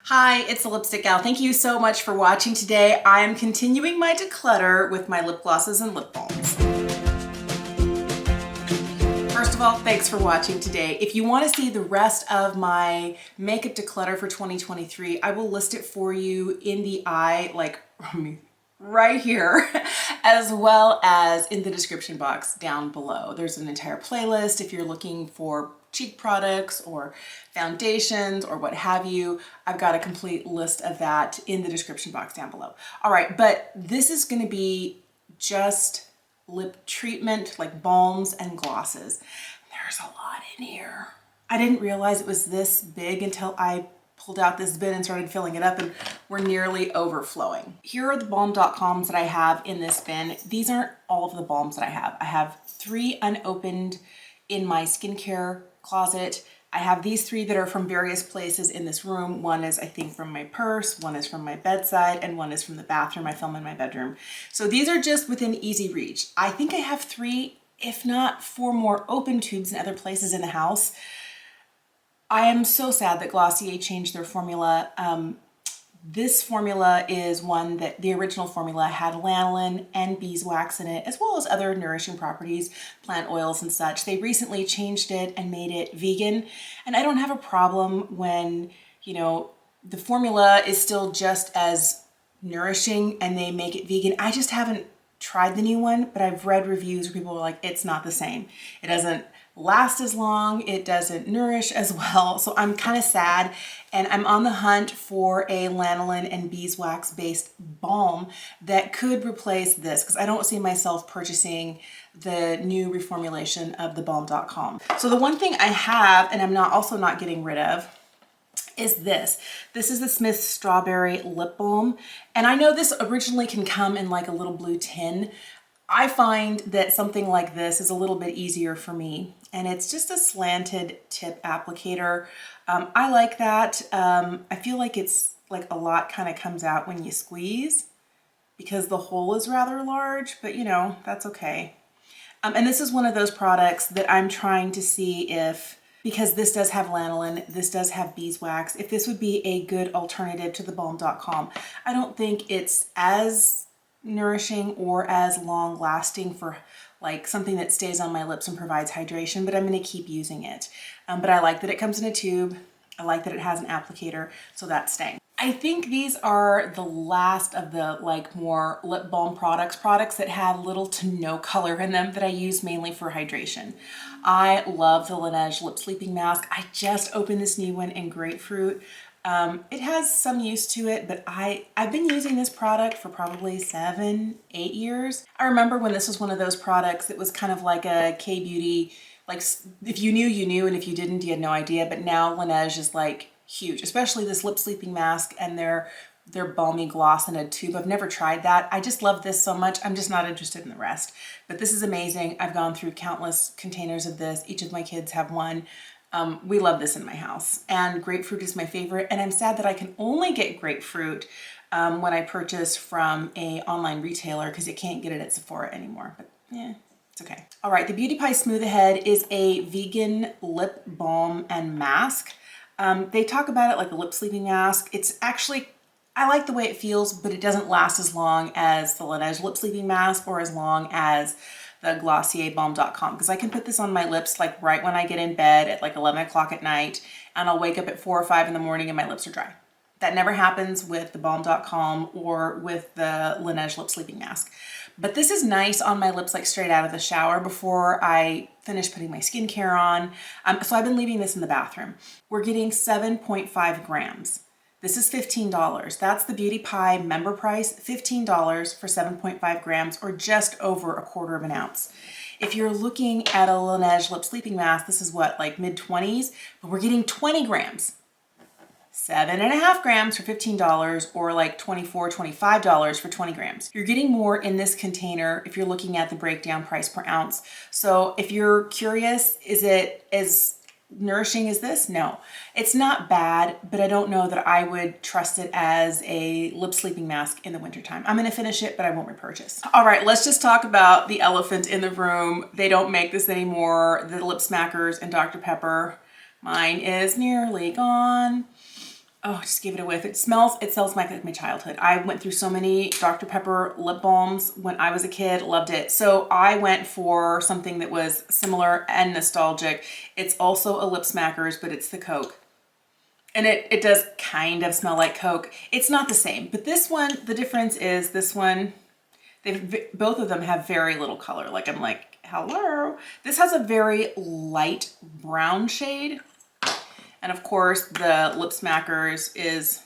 Hi, it's the Lipstick Gal. Thank you so much for watching today. I am continuing my declutter with my lip glosses and lip balms. First of all, thanks for watching today. If you want to see the rest of my makeup declutter for 2023, I will list it for you in the eye, like right here, as well as in the description box down below. There's an entire playlist if you're looking for cheek products or foundations or what have you. I've got a complete list of that in the description box down below. All right, but this is going to be just lip treatment, like balms and glosses. There's a lot in here. I didn't realize it was this big until I pulled out this bin and started filling it up, and we're nearly overflowing. Here are the balm.coms that I have in this bin. These aren't all of the balms that I have. I have 3 unopened in my skincare closet. I have these 3 that are from various places in this room. One is, I think, from my purse, one is from my bedside, and one is from the bathroom. I film in my bedroom. So these are just within easy reach. I think I have 3, if not 4 more open tubes in other places in the house. I am so sad that Glossier changed their formula. This formula is one that the original formula had lanolin and beeswax in it, as well as other nourishing properties, plant oils and such. They recently changed it and made it vegan. And I don't have a problem when, you know, the formula is still just as nourishing and they make it vegan. I just haven't tried the new one, but I've read reviews where people are like, it's not the same. It doesn't last as long, it doesn't nourish as well. So I'm kind of sad, and I'm on the hunt for a lanolin and beeswax based balm that could replace this, because I don't see myself purchasing the new reformulation of the balm.com. So the one thing I have, and I'm also not getting rid of, is this. This is the Smith's Strawberry Lip Balm. And I know this originally can come in like a little blue tin. I find that something like this is a little bit easier for me, and it's just a slanted tip applicator. I like that. I feel like it's like a lot kind of comes out when you squeeze because the hole is rather large, but you know, that's okay. And this is one of those products that I'm trying to see if, because this does have lanolin, this does have beeswax, if this would be a good alternative to the balm.com. I don't think it's as nourishing or as long lasting for like something that stays on my lips and provides hydration, but I'm going to keep using it. But I like that it comes in a tube. I like that it has an applicator, so that's staying. I think these are the last of the like more lip balm products that have little to no color in them that I use mainly for hydration. I love the Laneige Lip Sleeping Mask. I just opened this new one in Grapefruit. It has some use to it, but I've been using this product for probably 7-8 years. I remember when this was one of those products that was kind of like a K-beauty, like if you knew, you knew, and if you didn't, you had no idea. But now Laneige is like huge, especially this lip sleeping mask and their balmy gloss in a tube. I've never tried that. I just love this so much. I'm just not interested in the rest. But this is amazing. I've gone through countless containers of this. Each of my kids have one. We love this in my house, and grapefruit is my favorite, and I'm sad that I can only get grapefruit when I purchase from a online retailer because you can't get it at Sephora anymore, but yeah, it's okay. All right, the Beauty Pie Smooth Ahead is a vegan lip balm and mask. They talk about it like a lip sleeping mask. It's actually, I like the way it feels, but it doesn't last as long as the Laneige lip sleeping mask or as long as the Glossier Balm.com, because I can put this on my lips like right when I get in bed at like 11 o'clock at night, and I'll wake up at 4 or 5 in the morning and my lips are dry. That never happens with the Balm.com or with the Laneige Lip Sleeping Mask. But this is nice on my lips like straight out of the shower before I finish putting my skincare on. So I've been leaving this in the bathroom. We're getting 7.5 grams. This is $15. That's the Beauty Pie member price, $15 for 7.5 grams, or just over 1/4 ounce. If you're looking at a Laneige Lip Sleeping Mask, this is what, like mid-20s, but we're getting 20 grams. 7.5 grams for $15, or like $24, $25 for 20 grams. You're getting more in this container if you're looking at the breakdown price per ounce. So if you're curious, is it as nourishing as this? No, it's not bad, but I don't know that I would trust it as a lip sleeping mask in the wintertime. I'm gonna finish it, but I won't repurchase. All right, let's just talk about the elephant in the room. They don't make this anymore, the Lip Smackers and Dr. Pepper. Mine is nearly gone. Oh, just give it a whiff. It smells like my childhood. I went through so many Dr. Pepper lip balms when I was a kid, loved it. So I went for something that was similar and nostalgic. It's also a Lip Smackers, but it's the Coke. And it does kind of smell like Coke. It's not the same, but this one, the difference is this one, both of them have very little color. Like I'm like, hello. This has a very light brown shade. And of course the Lip Smackers is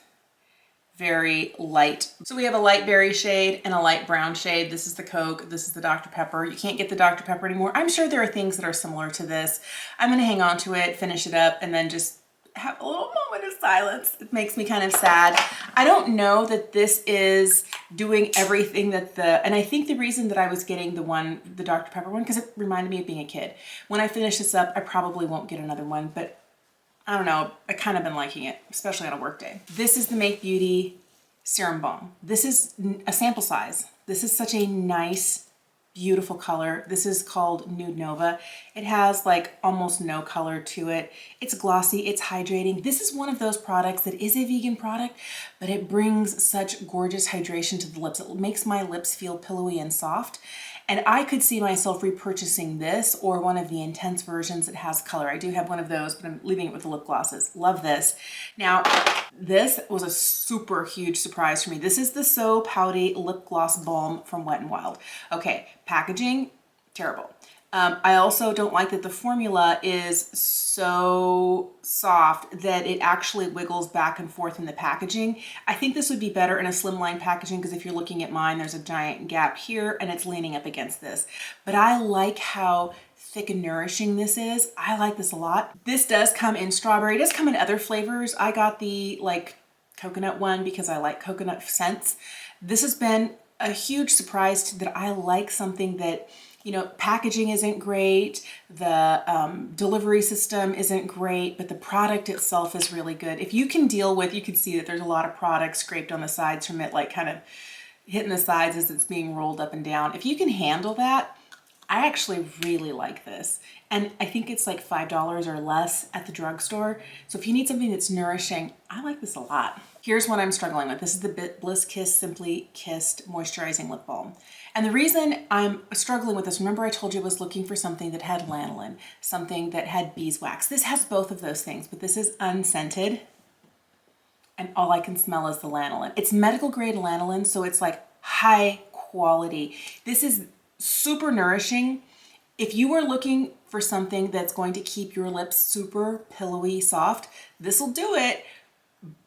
very light. So we have a light berry shade and a light brown shade. This is the Coke, this is the Dr. Pepper. You can't get the Dr. Pepper anymore. I'm sure there are things that are similar to this. I'm gonna hang on to it, finish it up, and then just have a little moment of silence. It makes me kind of sad. I don't know that this is doing everything that and I think the reason that I was getting the Dr. Pepper one, because it reminded me of being a kid. When I finish this up, I probably won't get another one, but I don't know, I kind of been liking it, especially on a work day. This is the Make Beauty Serum Balm. This is a sample size. This is such a nice, beautiful color. This is called Nude Nova. It has like almost no color to it. It's glossy, it's hydrating. This is one of those products that is a vegan product, but it brings such gorgeous hydration to the lips. It makes my lips feel pillowy and soft. And I could see myself repurchasing this or one of the intense versions that has color. I do have one of those, but I'm leaving it with the lip glosses. Love this. Now, this was a super huge surprise for me. This is the So Pouty Lip Gloss Balm from Wet n Wild. Okay, packaging, terrible. I also don't like that the formula is so soft that it actually wiggles back and forth in the packaging. I think this would be better in a slimline packaging because if you're looking at mine, there's a giant gap here and it's leaning up against this. But I like how thick and nourishing this is. I like this a lot. This does come in strawberry. It does come in other flavors. I got the like coconut one because I like coconut scents. This has been a huge surprise that I like something that, you know, packaging isn't great, the delivery system isn't great, but the product itself is really good. If you can deal with, you can see that there's a lot of product scraped on the sides from it, like kind of hitting the sides as it's being rolled up and down. If you can handle that, I actually really like this. And I think it's like $5 or less at the drugstore. So if you need something that's nourishing, I like this a lot. Here's what I'm struggling with. This is the Bliss Kiss Simply Kissed Moisturizing Lip Balm. And the reason I'm struggling with this, remember I told you I was looking for something that had lanolin, something that had beeswax. This has both of those things, but this is unscented. And all I can smell is the lanolin. It's medical grade lanolin, so it's like high quality. This is super nourishing. If you are looking for something that's going to keep your lips super pillowy soft, this will do it,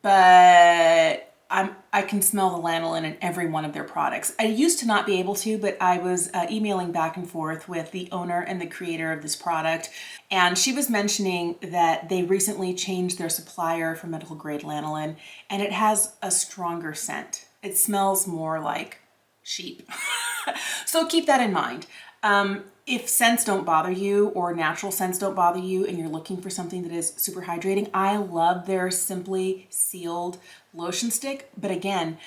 but I can smell the lanolin in every one of their products. I used to not be able to, but I was emailing back and forth with the owner and the creator of this product, and she was mentioning that they recently changed their supplier for medical grade lanolin, and it has a stronger scent. It smells more like sheep. So keep that in mind. If scents don't bother you or natural scents don't bother you and you're looking for something that is super hydrating, I love their Simply Sealed lotion stick. But again,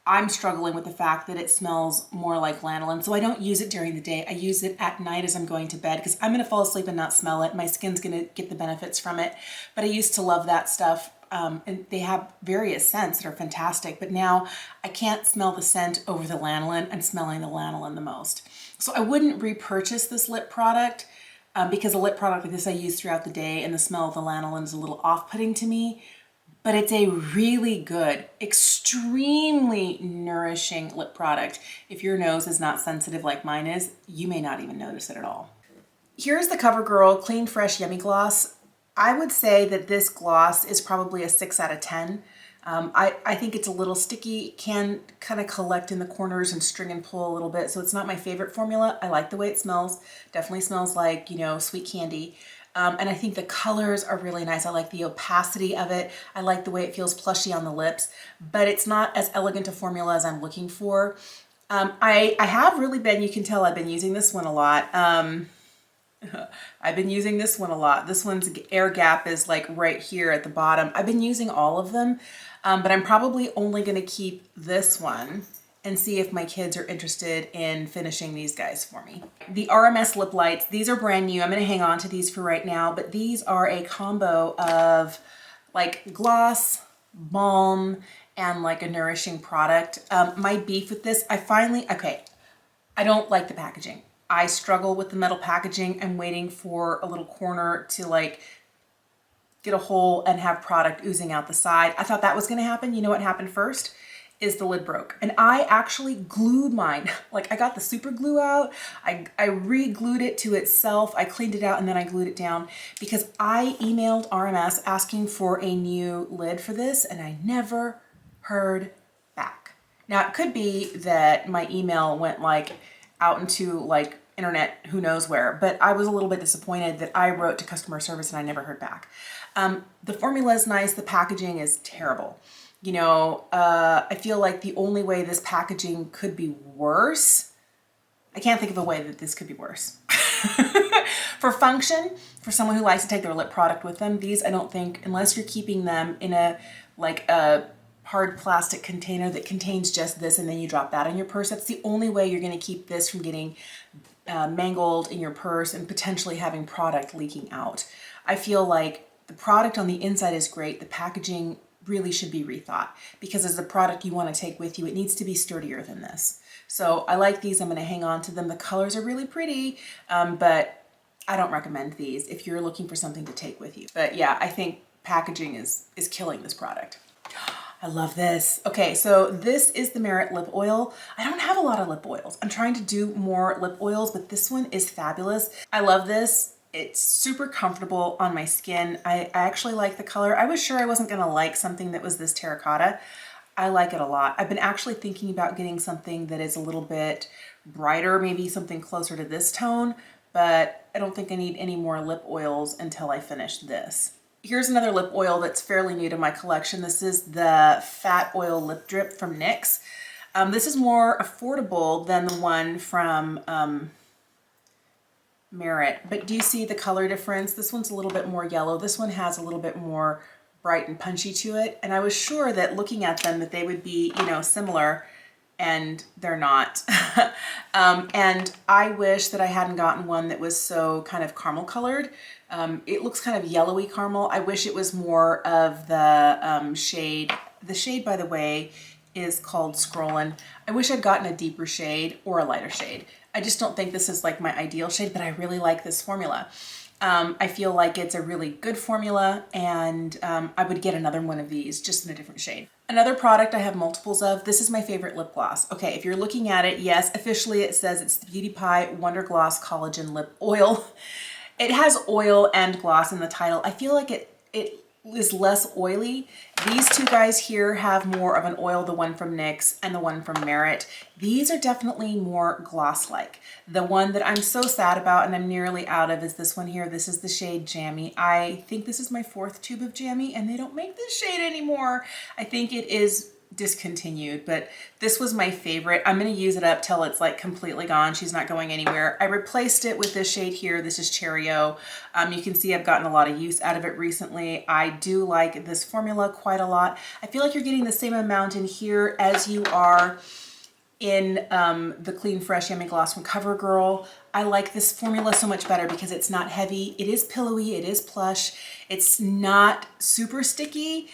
I'm struggling with the fact that it smells more like lanolin. So I don't use it during the day. I use it at night as I'm going to bed because I'm going to fall asleep and not smell it. My skin's going to get the benefits from it. But I used to love that stuff. And they have various scents that are fantastic, but now I can't smell the scent over the lanolin. I'm smelling the lanolin the most. So I wouldn't repurchase this lip product because a lip product like this I use throughout the day and the smell of the lanolin is a little off-putting to me, but it's a really good, extremely nourishing lip product. If your nose is not sensitive like mine is, you may not even notice it at all. Here's the CoverGirl Clean Fresh Yummy Gloss. I would say that this gloss is probably a 6 out of 10. I think it's a little sticky, can kind of collect in the corners and string and pull a little bit, so it's not my favorite formula. I like the way it smells. Definitely smells like, you know, sweet candy. And I think the colors are really nice. I like the opacity of it. I like the way it feels plushy on the lips, but it's not as elegant a formula as I'm looking for. I have really been, you can tell I've been using this one a lot. I've been using this one a lot. This one's air gap is like right here at the bottom. I've been using all of them, but I'm probably only going to keep this one and see if my kids are interested in finishing these guys for me. The RMS Lip Lights, these are brand new. I'm going to hang on to these for right now, but these are a combo of like gloss, balm and like a nourishing product. My beef with this, okay, I don't like the packaging. I struggle with the metal packaging. I'm waiting for a little corner to like get a hole and have product oozing out the side. I thought that was gonna happen. You know what happened first? Is the lid broke. And I actually glued mine. Like I got the super glue out, I re-glued it to itself, I cleaned it out and then I glued it down because I emailed RMS asking for a new lid for this and I never heard back. Now it could be that my email went like out into like internet, who knows where, but I was a little bit disappointed that I wrote to customer service and I never heard back. The formula is nice, the packaging is terrible. You know, I feel like the only way this packaging could be worse, I can't think of a way that this could be worse. For function, for someone who likes to take their lip product with them, these I don't think, unless you're keeping them in a hard plastic container that contains just this and then you drop that in your purse, that's the only way you're gonna keep this from getting mangled in your purse and potentially having product leaking out. I feel like the product on the inside is great, the packaging really should be rethought because as the product you want to take with you, it needs to be sturdier than this. So I like these, I'm going to hang on to them. The colors are really pretty, but I don't recommend these if you're looking for something to take with you. But yeah, I think packaging is killing this product. I love this. Okay, so this is the Merit lip oil. I don't have a lot of lip oils. I'm trying to do more lip oils, but this one is fabulous. I love this. It's super comfortable on my skin. I actually like the color. I was sure I wasn't gonna like something that was this terracotta. I like it a lot. I've been actually thinking about getting something that is a little bit brighter, maybe something closer to this tone, but I don't think I need any more lip oils until I finish this. Here's another lip oil that's fairly new to my collection. This is the Fat Oil Lip Drip from NYX. This is more affordable than the one from Merit, but do you see the color difference? This one's a little bit more yellow. This one has a little bit more bright and punchy to it. And I was sure that looking at them that they would be, you know, similar, and they're not. And I wish that I hadn't gotten one that was so kind of caramel colored. It looks kind of yellowy caramel. I wish it was more of the shade. The shade, by the way, is called Scrollin'. I wish I'd gotten a deeper shade or a lighter shade. I just don't think this is like my ideal shade, but I really like this formula. I feel like it's a really good formula and I would get another one of these just in a different shade. Another product I have multiples of, this is my favorite lip gloss. Okay, if you're looking at it, yes, officially it says it's the Beauty Pie Wonder Gloss Collagen Lip Oil. It has oil and gloss in the title. I feel like it is less oily. These two guys here have more of an oil, the one from NYX and the one from Merit. These are definitely more gloss-like. The one that I'm so sad about and I'm nearly out of is this one here. This is the shade Jammy. I think this is my 4th tube of Jammy and they don't make this shade anymore. I think it is discontinued, but this was my favorite. I'm going to use it up till it's like completely gone. She's not going anywhere. I replaced it with this shade here. This is Cherry-O. You can see I've gotten a lot of use out of it recently. I do like this formula quite a lot. I feel like you're getting the same amount in here as you are in the Clean Fresh Yummy Gloss from CoverGirl. I like this formula so much better because it's not heavy. It is pillowy, it is plush. It's not super sticky.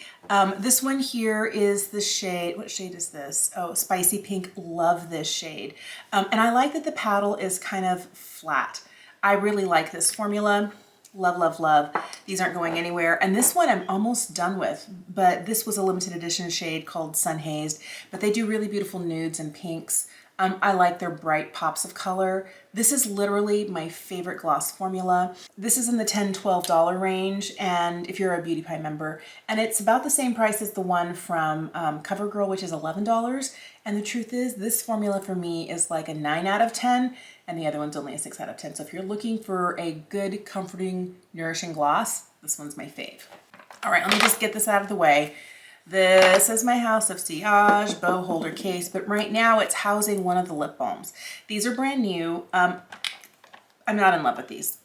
This one here is the shade, what shade is this? Oh, Spicy Pink, love this shade. And I like that the paddle is kind of flat. I really like this formula. Love, love, love. These aren't going anywhere. And this one I'm almost done with, but this was a limited edition shade called Sun Hazed, but they do really beautiful nudes and pinks. I like their bright pops of color. This is literally my favorite gloss formula. This is in the $10, $12 range, and if you're a Beauty Pie member, and it's about the same price as the one from CoverGirl, which is $11. And the truth is, this formula for me is like a 9 out of 10, and the other one's only a 6 out of 10. So if you're looking for a good, comforting, nourishing gloss, this one's my fave. All right, let me just get this out of the way. This is my House of Sillage bow holder case, but right now it's housing one of the lip balms. These are brand new. I'm not in love with these.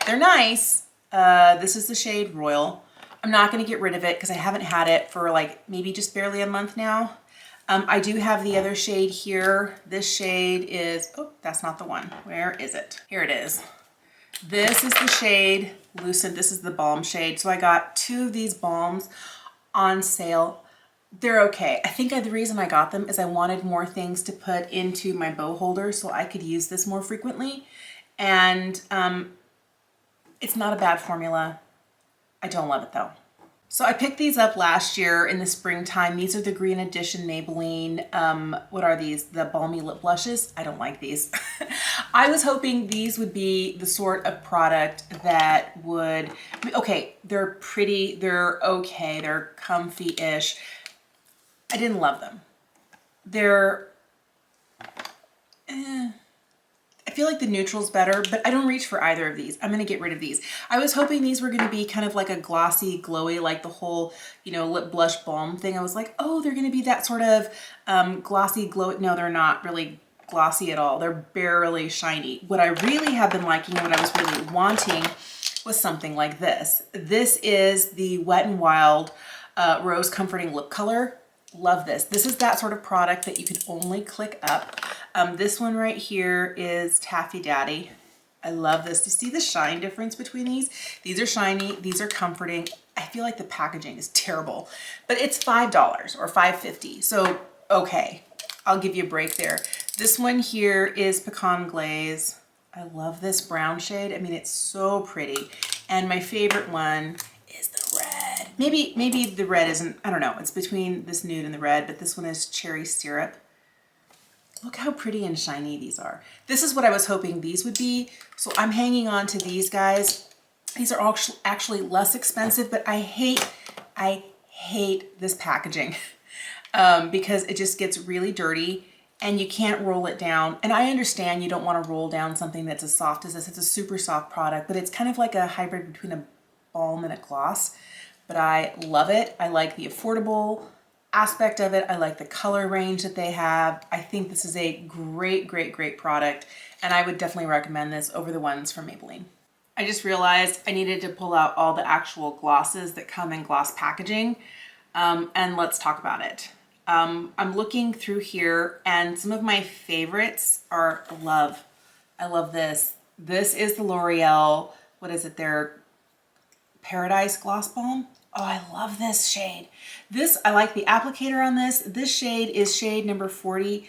They're nice. This is the shade Royal. I'm not going to get rid of it because I haven't had it for like maybe just barely a month now. I do have the other shade here. This shade is, oh, that's not the one. Where is it? Here it is. This is the shade Lucent. This is the Balm shade. So I got 2 of these balms. on sale. They're okay. I think the reason I got them is I wanted more things to put into my bow holder so I could use this more frequently. And it's not a bad formula. I don't love it though. So I picked these up last year in the springtime. These are the Green Edition Maybelline, what are these? The Balmy Lip Blushes. I don't like these. I was hoping these would be the sort of product that would, okay, they're pretty, they're okay, they're comfy-ish. I didn't love them. They're, I feel like the neutral's better, but I don't reach for either of these. I'm gonna get rid of these. I was hoping these were gonna be kind of like a glossy, glowy, like the whole, you know, lip blush balm thing. I was like, oh, they're gonna be that sort of glossy, glowy. No, they're not really glossy at all. They're barely shiny. What I really have been liking and what I was really wanting was something like this. This is the Wet n Wild Rose Comforting Lip Color. Love this. This is that sort of product that you can only click up. This one right here is Taffy Daddy. I love this. Do you see the shine difference between these? These are shiny, these are comforting. I feel like the packaging is terrible, but it's $5 or $5.50. So, okay, I'll give you a break there. This one here is Pecan Glaze. I love this brown shade. I mean, it's so pretty. And my favorite one is the red. Maybe the red isn't, I don't know. It's between this nude and the red, but this one is Cherry Syrup. Look how pretty and shiny these are. This is what I was hoping these would be. So I'm hanging on to these guys. These are actually less expensive, but I hate this packaging because it just gets really dirty and you can't roll it down. And I understand you don't want to roll down something that's as soft as this. It's a super soft product, but it's kind of like a hybrid between a balm and a gloss. But I love it. I like the affordable aspect of it. I like the color range that they have. I think this is a great, great, great product. And I would definitely recommend this over the ones from Maybelline. I just realized I needed to pull out all the actual glosses that come in gloss packaging. And let's talk about it. I'm looking through here and some of my favorites are I love this. This is the L'Oreal, what is it, their Paradise Gloss Balm. Oh, I love this shade. This, I like the applicator on this. This shade is shade number 40,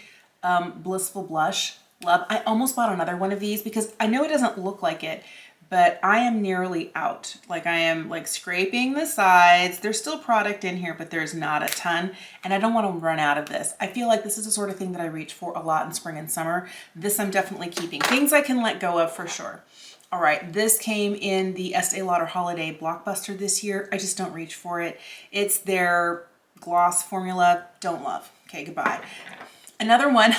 Blissful Blush. Love. I almost bought another one of these because I know it doesn't look like it, but I am nearly out. Like I am like scraping the sides. There's still product in here, but there's not a ton. And I don't want to run out of this. I feel like this is the sort of thing that I reach for a lot in spring and summer. This I'm definitely keeping. Things I can let go of for sure. All right, this came in the Estee Lauder Holiday Blockbuster this year. I just don't reach for it. It's their gloss formula. Don't love. Okay, goodbye. Another one,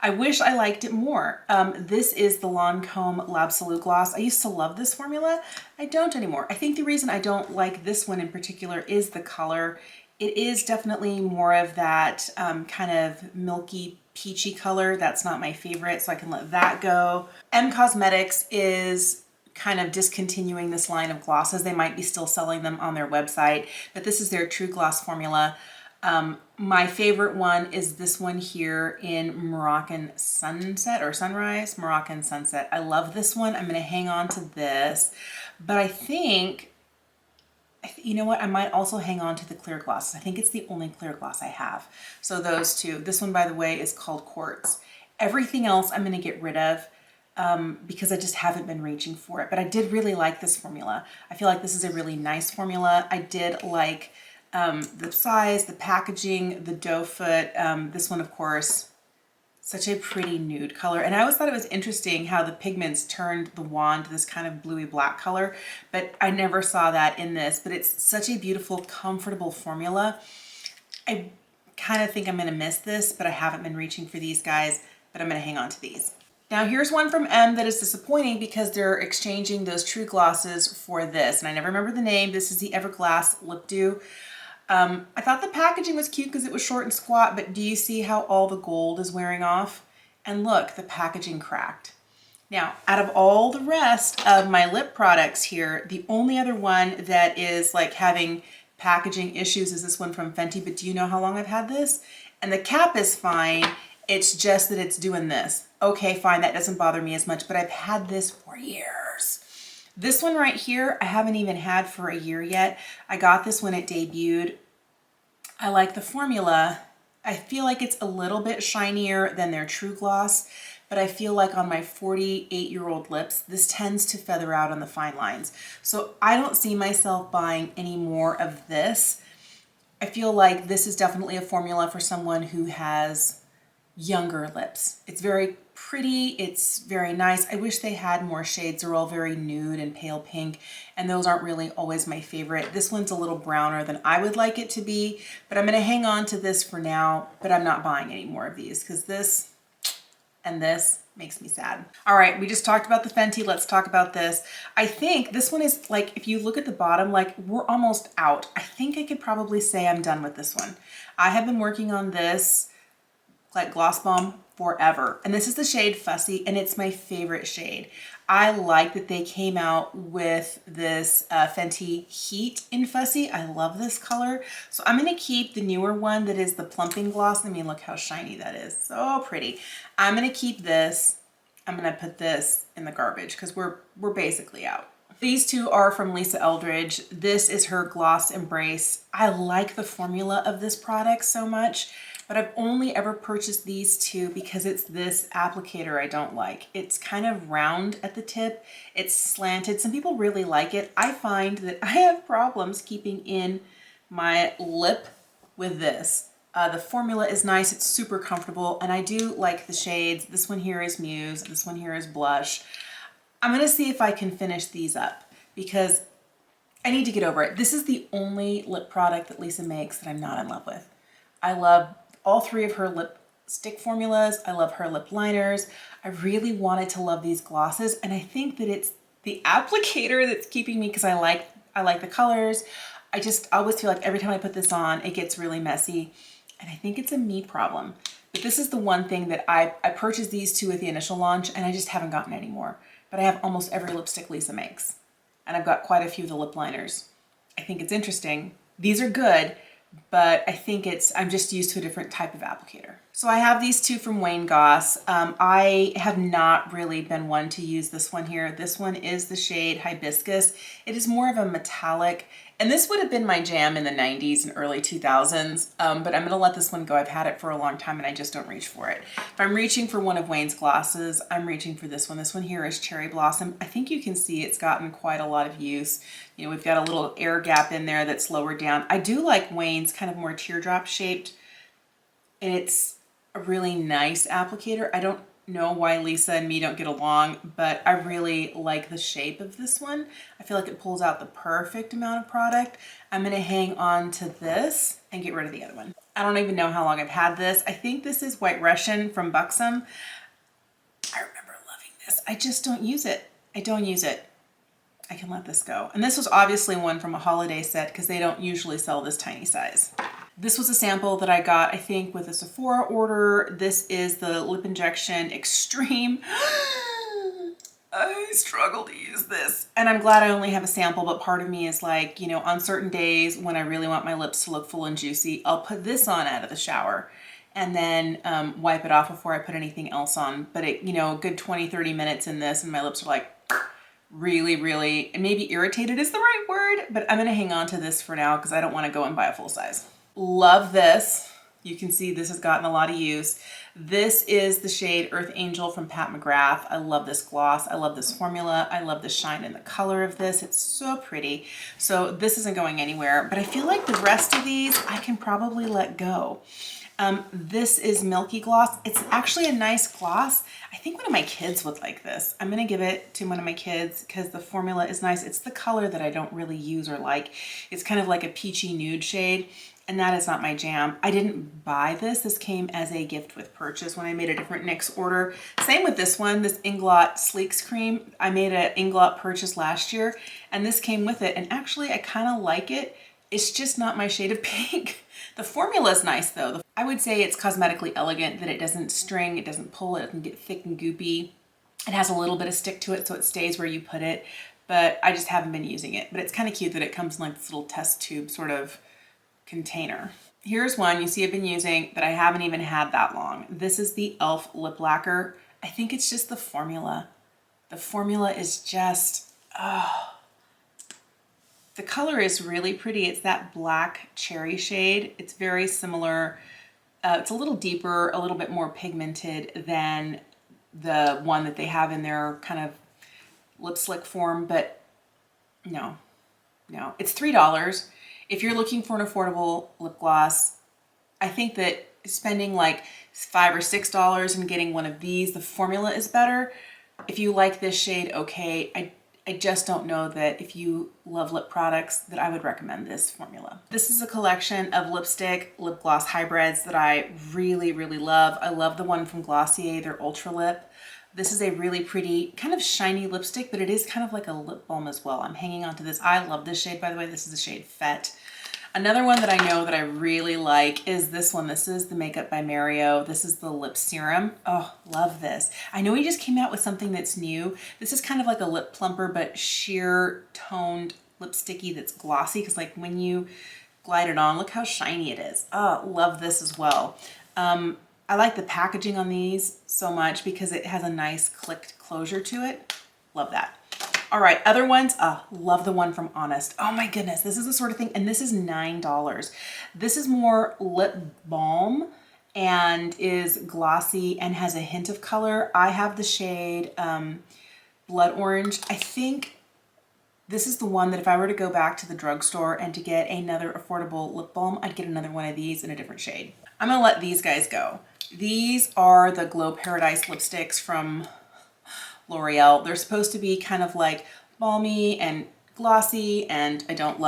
I wish I liked it more. This is the Lancome L'Absolu Gloss. I used to love this formula. I don't anymore. I think the reason I don't like this one in particular is the color. It is definitely more of that kind of milky peachy color. That's not my favorite, so I can let that go. M Cosmetics is kind of discontinuing this line of glosses. They might be still selling them on their website, but this is their True Gloss formula. My favorite one is this one here in Moroccan Sunset or Sunrise, Moroccan Sunset. I love this one. I'm gonna hang on to this, but I think, you know what, I might also hang on to the clear gloss. I think it's the only clear gloss I have. So those two. This one, by the way, is called Quartz. Everything else I'm gonna get rid of because I just haven't been reaching for it. But I did really like this formula. I feel like this is a really nice formula. I did like the size, the packaging, the doe foot. This one, of course, such a pretty nude color. And I always thought it was interesting how the pigments turned the wand this kind of bluey black color, but I never saw that in this. But it's such a beautiful, comfortable formula. I kind of think I'm gonna miss this, but I haven't been reaching for these guys, but I'm gonna hang on to these. Now here's one from M that is disappointing because they're exchanging those True Glosses for this, and I never remember the name. This is the Everglass Lip Dew. I thought the packaging was cute because it was short and squat, but do you see how all the gold is wearing off? And look, the packaging cracked. Now, out of all the rest of my lip products here, the only other one that is like having packaging issues is this one from Fenty, but do you know how long I've had this? And the cap is fine, it's just that it's doing this. Okay, fine, that doesn't bother me as much, but I've had this for years. This one right here, I haven't even had for a year yet. I got this when it debuted. I like the formula. I feel like it's a little bit shinier than their True Gloss, but I feel like on my 48-year-old lips, this tends to feather out on the fine lines. So I don't see myself buying any more of this. I feel like this is definitely a formula for someone who has younger lips. It's very pretty, it's very nice. I wish they had more shades. They're all very nude and pale pink, and those aren't really always my favorite. This one's a little browner than I would like it to be, but I'm gonna hang on to this for now, but I'm not buying any more of these because this and this makes me sad. All right, we just talked about the Fenty. Let's talk about this. I think this one is like, if you look at the bottom, like we're almost out. I think I could probably say I'm done with this one. I have been working on this like gloss balm forever. And this is the shade Fussy, and it's my favorite shade. I like that they came out with this Fenty Heat in Fussy. I love this color. So I'm gonna keep the newer one that is the plumping gloss. I mean, look how shiny that is, so pretty. I'm gonna keep this. I'm gonna put this in the garbage because we're basically out. These two are from Lisa Eldridge. This is her Gloss Embrace. I like the formula of this product so much, but I've only ever purchased these two because it's this applicator I don't like. It's kind of round at the tip. It's slanted. Some people really like it. I find that I have problems keeping in my lip with this. The formula is nice. It's super comfortable, and I do like the shades. This one here is Muse. This one here is Blush. I'm gonna see if I can finish these up because I need to get over it. This is the only lip product that Lisa makes that I'm not in love with. I love all three of her lipstick formulas. I love her lip liners. I really wanted to love these glosses, and I think that it's the applicator that's keeping me because I like the colors. I just always feel like every time I put this on, it gets really messy, and I think it's a me problem. But this is the one thing that I purchased these two at the initial launch, and I just haven't gotten any more. But I have almost every lipstick Lisa makes, and I've got quite a few of the lip liners. I think it's interesting. These are good, but I think I'm just used to a different type of applicator. So I have these two from Wayne Goss. I have not really been one to use this one here. This one is the shade Hibiscus. It is more of a metallic, and this would have been my jam in the 90s and early 2000s, but I'm gonna let this one go. I've had it for a long time and I just don't reach for it. If I'm reaching for one of Wayne's glosses, I'm reaching for this one. This one here is Cherry Blossom. I think you can see it's gotten quite a lot of use. You know, we've got a little air gap in there that's lower down. I do like Wayne's kind of more teardrop shaped, and it's a really nice applicator. I don't know why Lisa and me don't get along, but I really like the shape of this one. I feel like it pulls out the perfect amount of product. I'm gonna hang on to this and get rid of the other one. I don't even know how long I've had this. I think this is White Russian from Buxom. I remember loving this. I just don't use it. I don't use it. I can let this go. And this was obviously one from a holiday set because they don't usually sell this tiny size. This was a sample that I got, I think, with a Sephora order. This is the Lip Injection Extreme. I struggle to use this. And I'm glad I only have a sample, but part of me is like, you know, on certain days when I really want my lips to look full and juicy, I'll put this on out of the shower and then wipe it off before I put anything else on. But it, you know, a good 20, 30 minutes in this and my lips are like really, really, and maybe irritated is the right word, but I'm gonna hang on to this for now because I don't wanna go and buy a full size. Love this. You can see this has gotten a lot of use. This is the shade Earth Angel from Pat McGrath. I love this gloss. I love this formula. I love the shine and the color of this. It's so pretty. So this isn't going anywhere, but I feel like the rest of these I can probably let go. This is Milky Gloss. It's actually a nice gloss. I think one of my kids would like this. I'm gonna give it to one of my kids because the formula is nice. It's the color that I don't really use or like. It's kind of like a peachy nude shade, and that is not my jam. I didn't buy this. This came as a gift with purchase when I made a different NYX order. Same with this one, this Inglot Sleeks Cream. I made an Inglot purchase last year, and this came with it, and actually I kind of like it. It's just not my shade of pink. The formula is nice though. I would say it's cosmetically elegant, that it doesn't string, it doesn't pull, it doesn't get thick and goopy. It has a little bit of stick to it so it stays where you put it, but I just haven't been using it. But it's kind of cute that it comes in like this little test tube sort of container. Here's one you see I've been using that I haven't even had that long. This is the e.l.f. Lip Lacquer. I think it's just the formula. The formula is just, The color is really pretty. It's that black cherry shade. It's very similar. It's a little deeper, a little bit more pigmented than the one that they have in their kind of lip slick form, but no, it's $3. If you're looking for an affordable lip gloss, I think that spending like $5 or $6 and getting one of these, the formula is better. If you like this shade, okay. I just don't know that if you love lip products that I would recommend this formula. This is a collection of lipstick lip gloss hybrids that I really, really love. I love the one from Glossier, their Ultra Lip. This is a really pretty, kind of shiny lipstick, but it is kind of like a lip balm as well. I'm hanging on to this. I love this shade, by the way. This is the shade Fete. Another one that I know that I really like is this one. This is the Makeup by Mario. This is the lip serum. Oh, love this. I know he just came out with something that's new. This is kind of like a lip plumper, but sheer toned lipsticky that's glossy, because like when you glide it on, look how shiny it is. Oh, love this as well. I like the packaging on these so much because it has a nice clicked closure to it. Love that. All right, other ones, love the one from Honest. Oh my goodness, this is the sort of thing, and this is $9. This is more lip balm and is glossy and has a hint of color. I have the shade Blood Orange. I think this is the one that if I were to go back to the drugstore and to get another affordable lip balm, I'd get another one of these in a different shade. I'm gonna let these guys go. These are the Glow Paradise lipsticks from L'Oreal. They're supposed to be kind of like balmy and glossy, and I don't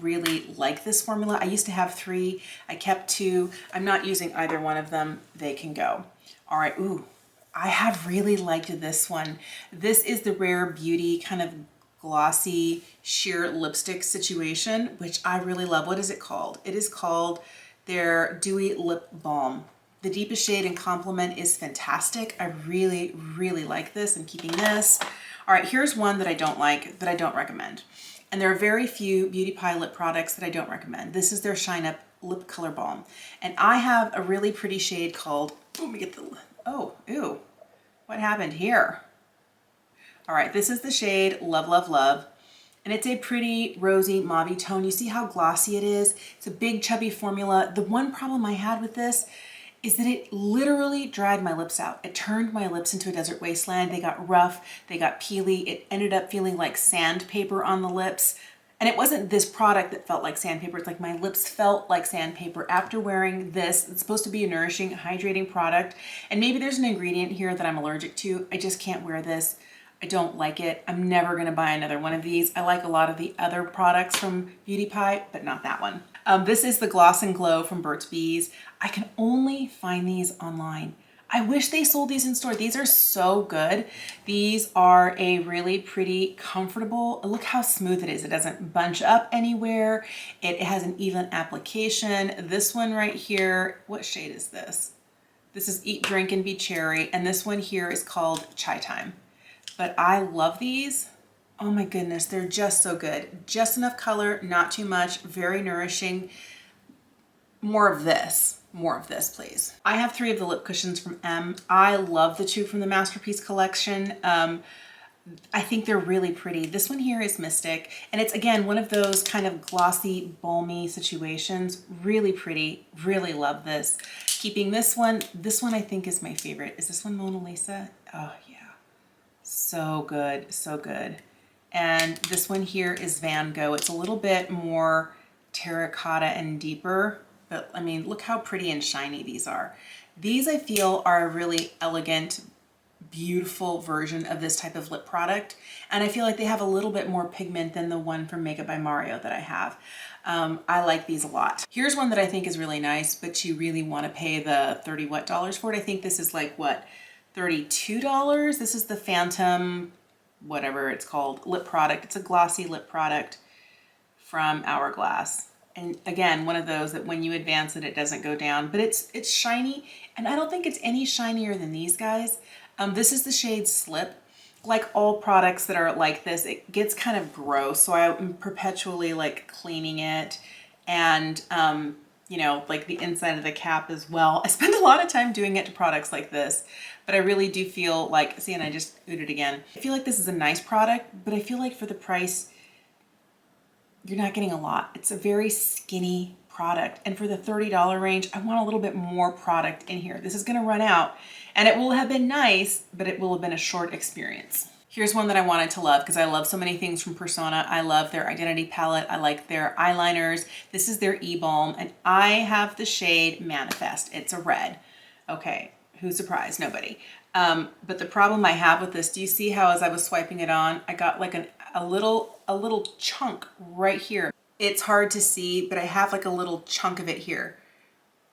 really like this formula. I used to have 3, I kept 2. I'm not using either one of them. They can go. All right, ooh, I have really liked this one. This is the Rare Beauty kind of glossy sheer lipstick situation, which I really love. What is it called? It is called their Dewy Lip Balm. The deepest shade in Compliment is fantastic. I really, really like this. I'm keeping this. All right, here's one that I don't like, that I don't recommend. And there are very few Beauty Pie lip products that I don't recommend. This is their Shine Up Lip Color Balm. And I have a really pretty shade called, let me get the, oh, ew, what happened here? All right, this is the shade Love, Love, Love. And it's a pretty rosy mauve tone. You see how glossy it is? It's a big chubby formula. The one problem I had with this is that it literally dried my lips out. It turned my lips into a desert wasteland. They got rough, they got peely. It ended up feeling like sandpaper on the lips. And it wasn't this product that felt like sandpaper. It's like my lips felt like sandpaper after wearing this. It's supposed to be a nourishing, hydrating product. And maybe there's an ingredient here that I'm allergic to. I just can't wear this. I don't like it. I'm never gonna buy another one of these. I like a lot of the other products from Beauty Pie, but not that one. This is the Gloss and Glow from Burt's Bees. I can only find these online. I wish they sold these in store. These are so good. These are a really pretty comfortable, look how smooth it is. It doesn't bunch up anywhere. It has an even application. This one right here, what shade is this? This is Eat, Drink, and Be Cherry. And this one here is called Chai Time. But I love these. Oh my goodness, they're just so good. Just enough color, not too much, very nourishing. More of this, please. I have 3 of the lip cushions from M. I love the 2 from the Masterpiece collection. I think they're really pretty. This one here is Mystic, and it's again one of those kind of glossy, balmy situations. Really pretty, really love this. Keeping this one I think is my favorite. Is this one Mona Lisa? Oh yeah, so good, so good. And this one here is Van Gogh. It's a little bit more terracotta and deeper, but I mean, look how pretty and shiny these are. These I feel are a really elegant, beautiful version of this type of lip product. And I feel like they have a little bit more pigment than the one from Makeup by Mario that I have. I like these a lot. Here's one that I think is really nice, but you really want to pay the $30 what dollars for it. I think this is like, what, $32? This is the Phantom, whatever it's called, lip product. It's a glossy lip product from Hourglass. And again, one of those that when you advance it, it doesn't go down, but it's shiny. And I don't think it's any shinier than these guys. This is the shade Slip. Like all products that are like this, it gets kind of gross. So I'm perpetually like cleaning it. And you know, like the inside of the cap as well. I spend a lot of time doing it to products like this, but I really do feel like, see, and I just oohed it again. I feel like this is a nice product, but I feel like for the price, you're not getting a lot. It's a very skinny product. And for the $30 range, I want a little bit more product in here. This is gonna run out and it will have been nice, but it will have been a short experience. Here's one that I wanted to love because I love so many things from Persona. I love their Identity palette. I like their eyeliners. This is their e-balm and I have the shade Manifest. It's a red. Okay, who's surprised? Nobody. But the problem I have with this, do you see how as I was swiping it on, I got like a little chunk right here. It's hard to see, but I have like a little chunk of it here.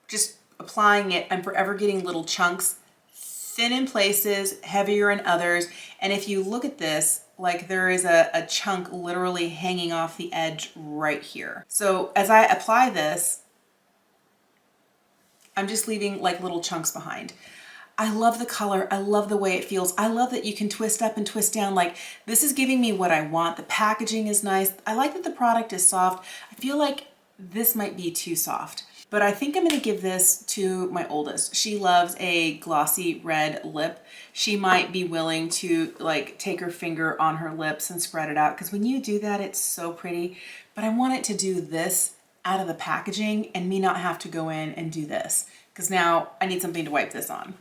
Just applying it, I'm forever getting little chunks, thin in places, heavier in others. And if you look at this, like there is a chunk literally hanging off the edge right here. So as I apply this, I'm just leaving like little chunks behind. I love the color. I love the way it feels. I love that you can twist up and twist down. Like this is giving me what I want. The packaging is nice. I like that the product is soft. I feel like this might be too soft, but I think I'm going to give this to my oldest. She loves a glossy red lip. She might be willing to like take her finger on her lips and spread it out because when you do that, it's so pretty. But I want it to do this out of the packaging and me not have to go in and do this because now I need something to wipe this on,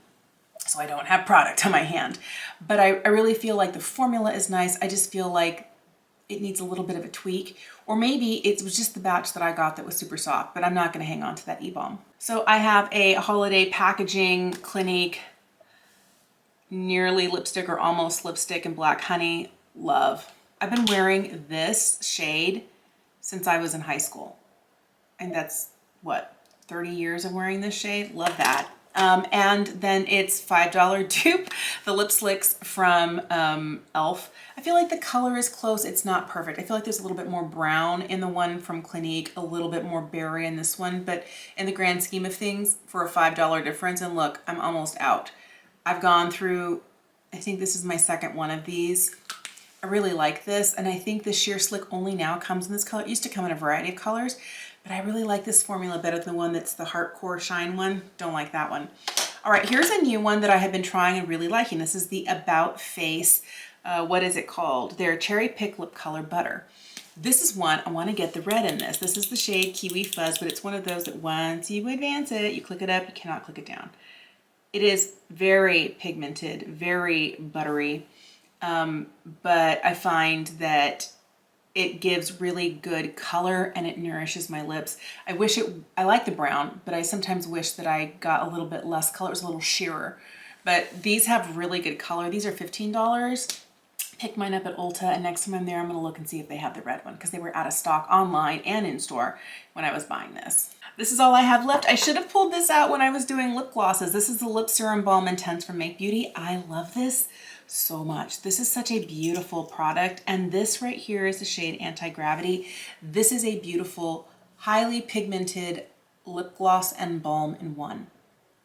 so I don't have product on my hand. But I really feel like the formula is nice. I just feel like it needs a little bit of a tweak, or maybe it was just the batch that I got that was super soft, but I'm not gonna hang on to that e-balm. So I have a holiday packaging Clinique nearly lipstick or almost lipstick in Black Honey. Love. I've been wearing this shade since I was in high school. And that's what, 30 years of wearing this shade? Love that. And then it's $5 dupe, the lip slicks from e.l.f. I feel like the color is close. It's not perfect. I feel like there's a little bit more brown in the one from Clinique, a little bit more berry in this one, but in the grand scheme of things, for a $5 difference, and look, I'm almost out. I've gone through, I think this is my second one of these. I really like this, and I think the Sheer Slick only now comes in this color. It used to come in a variety of colors, but I really like this formula better than the one that's the Heartcore Shine one. Don't like that one. All right, here's a new one that I have been trying and really liking. This is the About Face, what is it called? Their Cherry Pick Lip Color Butter. This is one, I wanna get the red in this. This is the shade Kiwi Fuzz, but it's one of those that once you advance it, you click it up, you cannot click it down. It is very pigmented, very buttery, but I find that it gives really good color and it nourishes my lips. I like the brown, but I sometimes wish that I got a little bit less color. It was a little sheerer, but these have really good color. These are $15. Picked mine up at Ulta, and next time I'm there, I'm gonna look and see if they have the red one because they were out of stock online and in store when I was buying this. This is all I have left. I should have pulled this out when I was doing lip glosses. This is the Lip Serum Balm Intense from Make Beauty. I love this so much. This is such a beautiful product, and this right here is the shade Anti-Gravity. This is a beautiful, highly pigmented lip gloss and balm in one.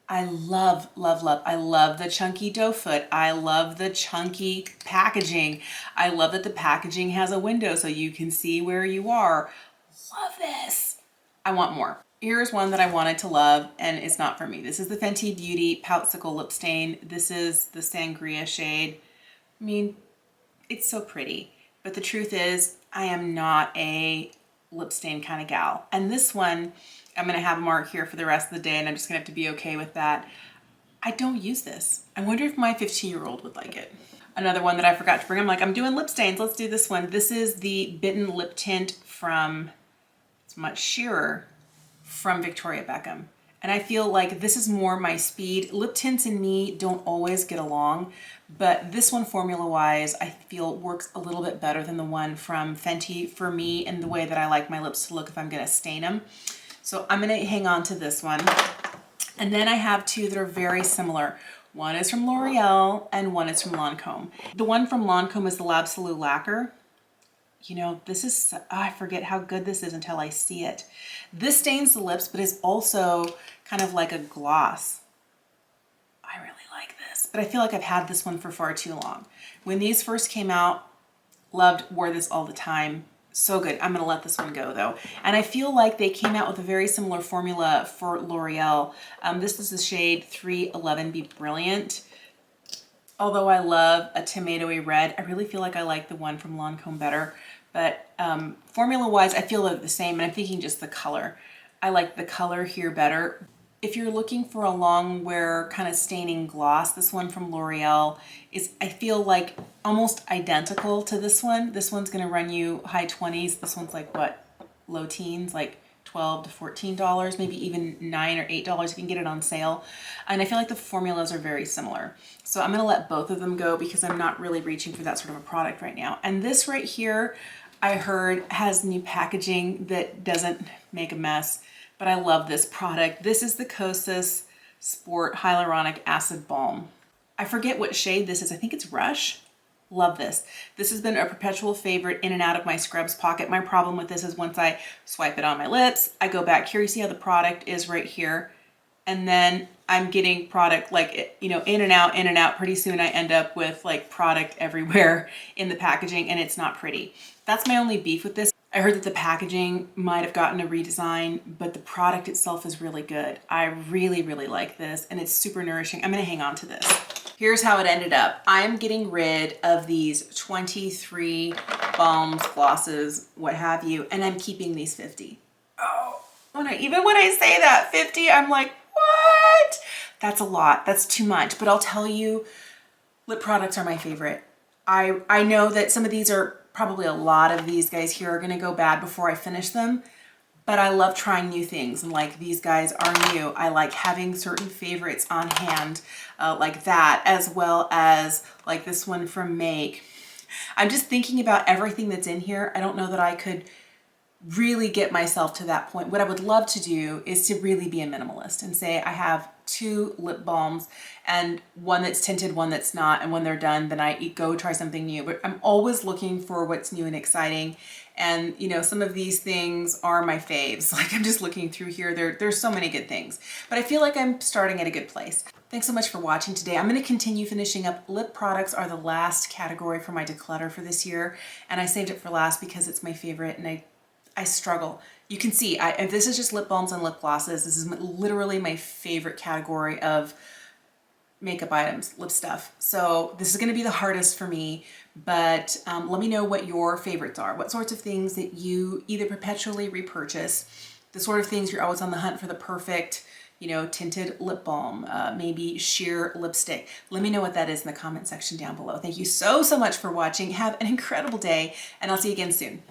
I love, love, love. I love the chunky doe foot. I love the chunky packaging. I love that the packaging has a window so you can see where you are. Love this. I want more. Here's one that I wanted to love, and it's not for me. This is the Fenty Beauty Poutsicle Lip Stain. This is the Sangria shade. I mean, it's so pretty, but the truth is I am not a lip stain kind of gal. And this one, I'm gonna have a mark here for the rest of the day, and I'm just gonna have to be okay with that. I don't use this. I wonder if my 15-year-old would like it. Another one that I forgot to bring, I'm like, I'm doing lip stains, let's do this one. This is the Bitten Lip Tint from, it's much sheerer, from Victoria Beckham. And I feel like this is more my speed. Lip tints and me don't always get along, but this one formula-wise, I feel works a little bit better than the one from Fenty for me and the way that I like my lips to look if I'm gonna stain them. So I'm gonna hang on to this one. And then I have two that are very similar. One is from L'Oreal and one is from Lancome. The one from Lancome is the L'Absolu Lacquer. You know, this is, I forget how good this is until I see it. This stains the lips, but is also kind of like a gloss. I really like this, but I feel like I've had this one for far too long. When these first came out, wore this all the time. So good. I'm gonna let this one go though. And I feel like they came out with a very similar formula for L'Oreal. This is the shade 311 Be Brilliant. Although I love a tomatoey red, I really feel like I like the one from Lancome better. But formula-wise, I feel like the same, and I'm thinking just the color. I like the color here better. If you're looking for a long wear kind of staining gloss, this one from L'Oreal is, I feel like, almost identical to this one. This one's gonna run you high 20s. This one's like what, low teens, like $12 to $14, maybe even $9 or $8 if you can get it on sale. And I feel like the formulas are very similar. So I'm gonna let both of them go because I'm not really reaching for that sort of a product right now. And this right here, I heard has new packaging that doesn't make a mess, but I love this product. This is the Kosas Sport Hyaluronic Acid Balm. I forget what shade this is. I think it's Rush. Love this. This has been a perpetual favorite in and out of my scrubs pocket. My problem with this is once I swipe it on my lips, I go back here. You see how the product is right here. And then I'm getting product like, you know, in and out, in and out. Pretty soon I end up with like product everywhere in the packaging and it's not pretty. That's my only beef with this. I heard that the packaging might have gotten a redesign, but the product itself is really good. I really, really like this and it's super nourishing. I'm gonna hang on to this. Here's how it ended up. I'm getting rid of these 23 balms, glosses, what have you, and I'm keeping these 50. Oh, even when I say that, 50, I'm like, what? That's a lot, that's too much, but I'll tell you, lip products are my favorite. I know that some of these are, probably a lot of these guys here are gonna go bad before I finish them, but I love trying new things, and like these guys are new. I like having certain favorites on hand like that, as well as like this one from Make. I'm just thinking about everything that's in here. I don't know that I could really get myself to that point. What I would love to do is to really be a minimalist and say I have 2 lip balms and one that's tinted, one that's not, and when they're done, then I go try something new. But I'm always looking for what's new and exciting. And you know, some of these things are my faves. Like I'm just looking through here, there's so many good things. But I feel like I'm starting at a good place. Thanks so much for watching today. I'm gonna continue finishing up. Lip products are the last category for my declutter for this year. And I saved it for last because it's my favorite and I struggle. You can see, if this is just lip balms and lip glosses, this is literally my favorite category of makeup items, lip stuff. So this is gonna be the hardest for me, but let me know what your favorites are. What sorts of things that you either perpetually repurchase, the sort of things you're always on the hunt for the perfect, you know, tinted lip balm, maybe sheer lipstick. Let me know what that is in the comment section down below. Thank you so, so much for watching. Have an incredible day, and I'll see you again soon.